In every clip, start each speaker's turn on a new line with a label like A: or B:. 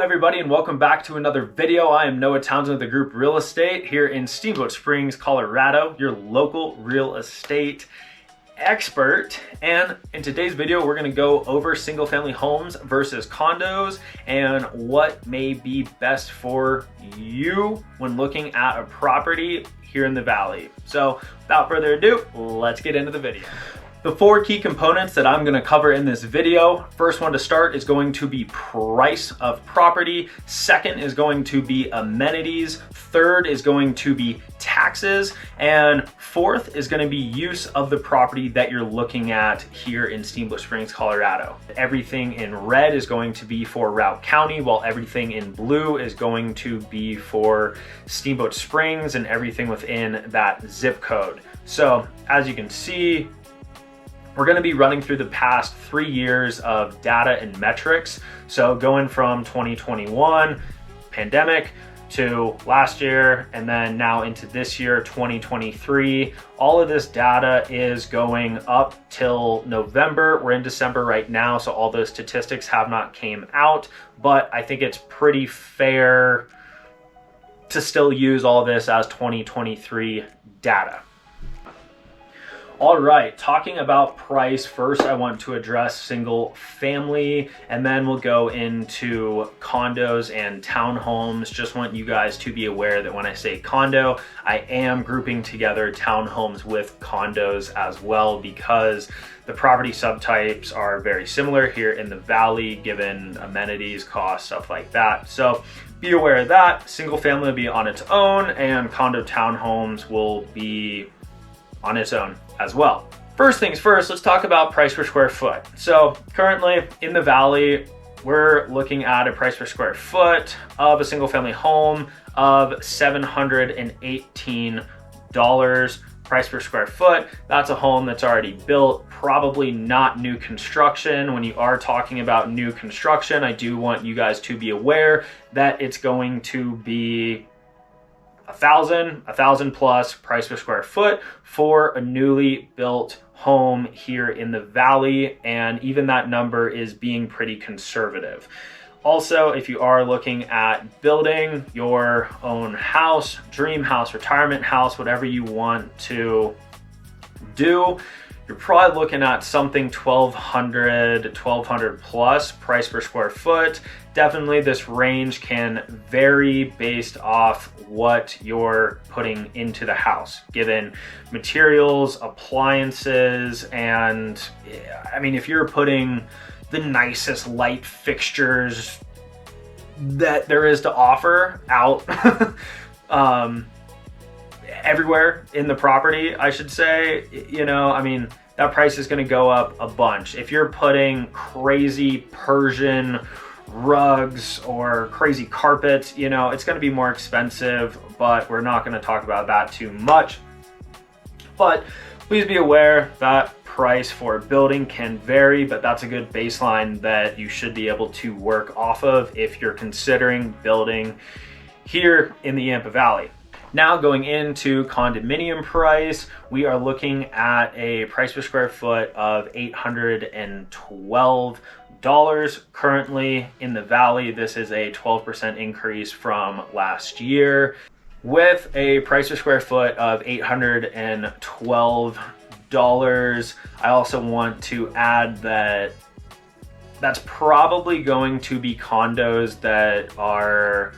A: everybody, and welcome back to another video. I am Noah Townsend of the group Real Estate here in Steamboat Springs, Colorado, your local real estate expert. And in today's video, we're going to go over single family homes versus condos and what may be best for you when looking at a property here in the Valley. So without further ado, let's get into the video. The four key components that I'm going to cover in this video. First one to start is going to be price of property. Second is going to be amenities. Third is going to be taxes. And fourth is going to be use of the property that you're looking at here in Steamboat Springs, Colorado. Everything in red is going to be for Routt County, while everything in blue is going to be for Steamboat Springs and everything within that zip code. So as you can see, we're going to be running through the past 3 years of data and metrics. So going from 2021 pandemic to last year and then now into this year, 2023, all of this data is going up till November. We're in December right now, so all those statistics have not came out, but I think it's pretty fair to still use all this as 2023 data. All right, talking about price, first I want to address single family, and then we'll go into condos and townhomes. Just want you guys to be aware that when I say condo, I am grouping together townhomes with condos as well, because the property subtypes are very similar here in the Valley, given amenities, costs, stuff like that. So be aware of that. Single family will be on its own, and condo townhomes will be on its own as well. First things first, let's talk about price per square foot. So currently in the Valley, we're looking at a price per square foot of a single family home of $718 price per square foot. That's a home that's already built, probably not new construction. When you are talking about new construction, I do want you guys to be aware that it's going to be $1,000 plus price per square foot for a newly built home here in the Valley, and even that number is being pretty conservative. Also, if you are looking at building your own house, dream house, retirement house, whatever you want to do, you're probably looking at something $1,200 plus price per square foot. Definitely this range can vary based off what you're putting into the house, given materials, appliances, and I mean, if you're putting the nicest light fixtures that there is to offer out everywhere in the property, I should say, you know, I mean, that price is going to go up a bunch. If you're putting crazy Persian rugs or crazy carpets, you know, it's going to be more expensive, but we're not going to talk about that too much. But please be aware that price for a building can vary, but that's a good baseline that you should be able to work off of if you're considering building here in the Yampa Valley. Now going into condominium price, we are looking at a price per square foot of $812. Currently in the Valley. This is a 12% increase from last year. With a price per square foot of $812, I also want to add that that's probably going to be condos that are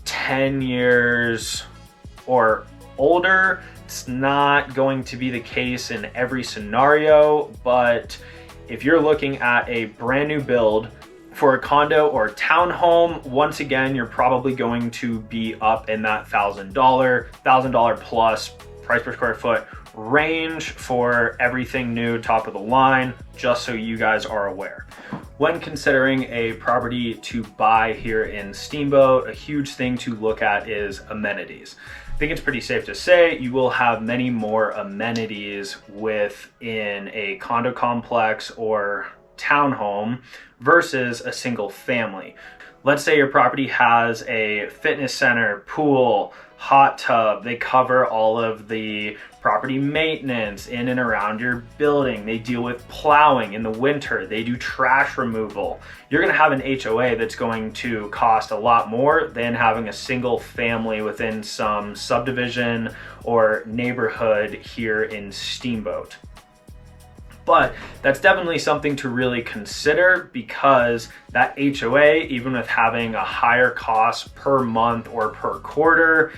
A: 10 years or older. It's not going to be the case in every scenario, but if you're looking at a brand new build for a condo or townhome, once again, you're probably going to be up in that $1,000 plus price per square foot range for everything new, top of the line, just so you guys are aware. When considering a property to buy here in Steamboat, a huge thing to look at is amenities. I think it's pretty safe to say you will have many more amenities within a condo complex or townhome versus a single family. Let's say your property has a fitness center, pool, hot tub. They cover all of the property maintenance in and around your building. They deal with plowing in the winter. They do trash removal. You're going to have an HOA that's going to cost a lot more than having a single family within some subdivision or neighborhood here in Steamboat. But that's definitely something to really consider, because that HOA, even with having a higher cost per month or per quarter,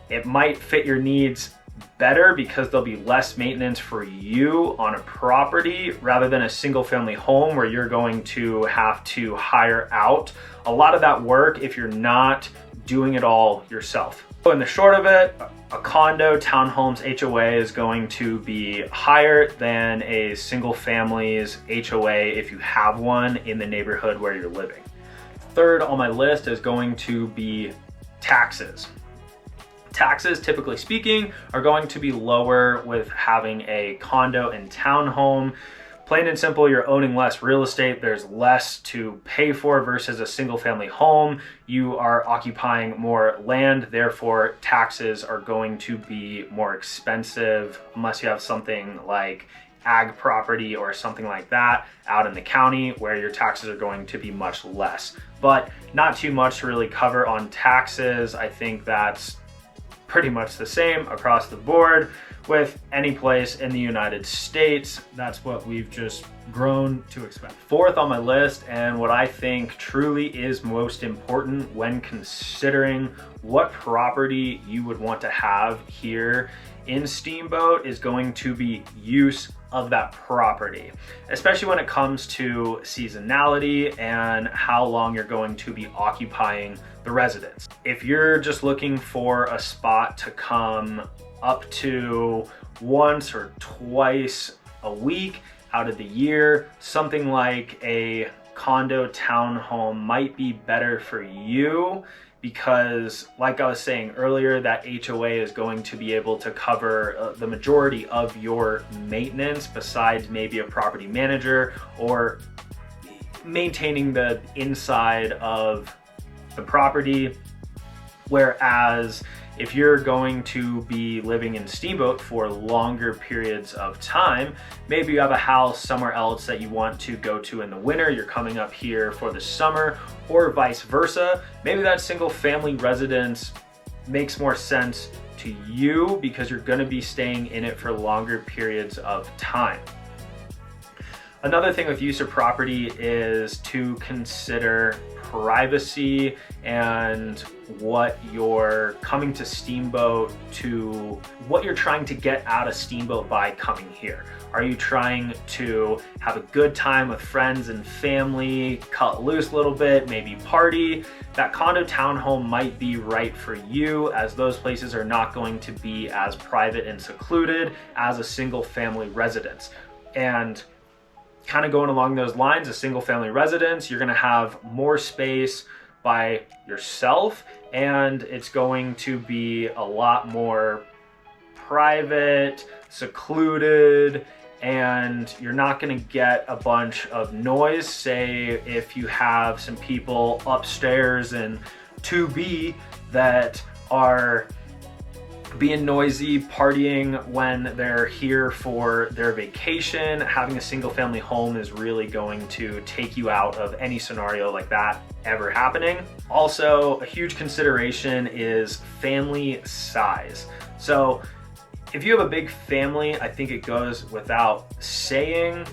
A: it might fit your needs better because there'll be less maintenance for you on a property rather than a single family home where you're going to have to hire out a lot of that work if you're not doing it all yourself. So in the short of it, a condo, townhomes HOA is going to be higher than a single family's HOA if you have one in the neighborhood where you're living. Third on my list is going to be taxes. Taxes, typically speaking, are going to be lower with having a condo and townhome. Plain and simple, you're owning less real estate. There's less to pay for versus a single family home. You are occupying more land, therefore taxes are going to be more expensive unless you have something like ag property or something like that out in the county where your taxes are going to be much less. But not too much to really cover on taxes. I think that's pretty much the same across the board with any place in the United States. That's what we've just grown to expect. Fourth on my list, and what I think truly is most important when considering what property you would want to have here in Steamboat, is going to be use of that property, especially when it comes to seasonality and how long you're going to be occupying the residence. If you're just looking for a spot to come up to once or twice a week out of the year, something like a condo townhome might be better for you, because like I was saying earlier, that HOA is going to be able to cover the majority of your maintenance besides maybe a property manager or maintaining the inside of the property. Whereas if you're going to be living in Steamboat for longer periods of time, maybe you have a house somewhere else that you want to go to in the winter, you're coming up here for the summer, or vice versa, maybe that single family residence makes more sense to you because you're going to be staying in it for longer periods of time. Another thing with use of property is to consider privacy and what you're coming to Steamboat to, what you're trying to get out of Steamboat by coming here. Are you trying to have a good time with friends and family, cut loose a little bit, maybe party? That condo townhome might be right for you, as those places are not going to be as private and secluded as a single family residence. And kind of going along those lines, a single family residence, you're going to have more space by yourself, and it's going to be a lot more private, secluded, and you're not going to get a bunch of noise. Say if you have some people upstairs in 2B that are being noisy, partying when they're here for their vacation, having a single family home is really going to take you out of any scenario like that ever happening. Also, a huge consideration is family size. So if you have a big family, I think it goes without saying,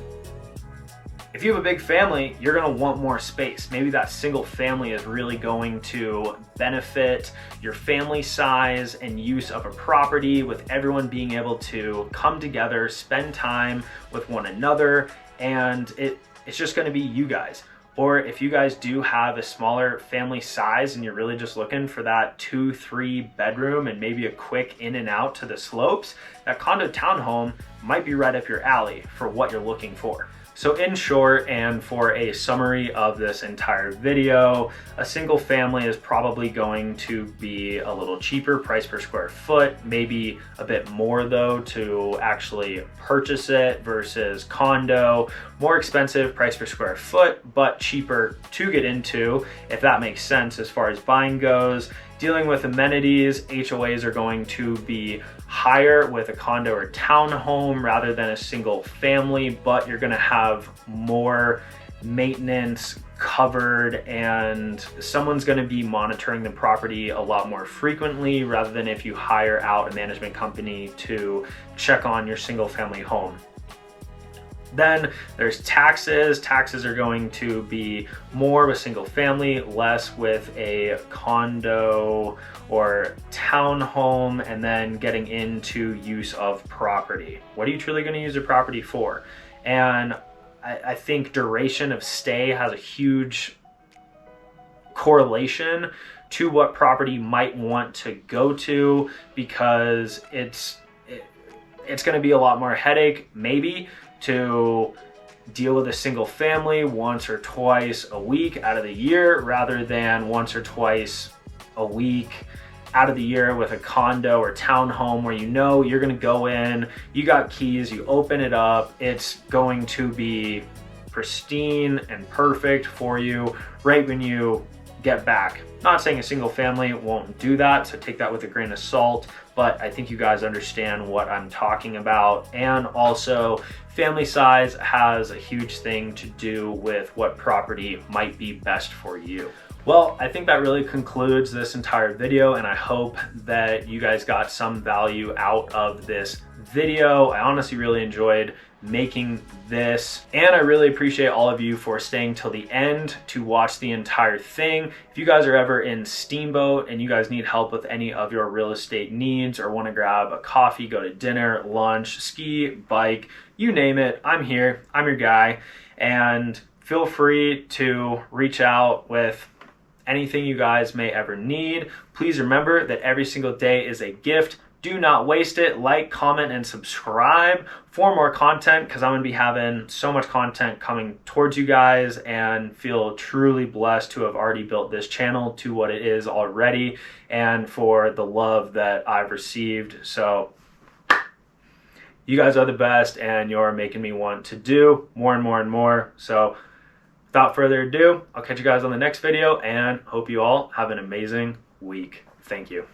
A: if you have a big family, you're gonna want more space. Maybe that single family is really going to benefit your family size and use of a property, with everyone being able to come together, spend time with one another, and it's just gonna be you guys. Or if you guys do have a smaller family size and you're really just looking for that 2-3 bedroom and maybe a quick in and out to the slopes, that condo townhome might be right up your alley for what you're looking for. So in short, and for a summary of this entire video, a single family is probably going to be a little cheaper price per square foot, maybe a bit more though to actually purchase it versus condo. More expensive price per square foot, but cheaper to get into, if that makes sense as far as buying goes. Dealing with amenities, HOAs are going to be higher with a condo or townhome rather than a single family, but you're gonna have more maintenance covered and someone's gonna be monitoring the property a lot more frequently rather than if you hire out a management company to check on your single family home. Then there's taxes. Taxes are going to be more with single family, less with a condo or townhome, and then getting into use of property. What are you truly going to use your property for? And I think duration of stay has a huge correlation to what property you might want to go to, because it's going to be a lot more headache maybe to deal with a single family once or twice a week out of the year rather than once or twice a week out of the year with a condo or townhome where you know you're going to go in, you got keys, you open it up, it's going to be pristine and perfect for you right when you get back. Not saying a single family won't do that, so take that with a grain of salt, but I think you guys understand what I'm talking about. And also, family size has a huge thing to do with what property might be best for you. Well, I think that really concludes this entire video, and I hope that you guys got some value out of this video. I honestly really enjoyed making this, and I really appreciate all of you for staying till the end to watch the entire thing. If you guys are ever in Steamboat and you guys need help with any of your real estate needs or want to grab a coffee, go to dinner, lunch, ski, bike, you name it, I'm here, I'm your guy, and feel free to reach out with anything you guys may ever need. Please remember that every single day is a gift. Do not waste it. Like, comment, and subscribe for more content, because I'm going to be having so much content coming towards you guys, and feel truly blessed to have already built this channel to what it is already, and for the love that I've received. So you guys are the best, and you're making me want to do more and more and more. So without further ado, I'll catch you guys on the next video, and hope you all have an amazing week. Thank you.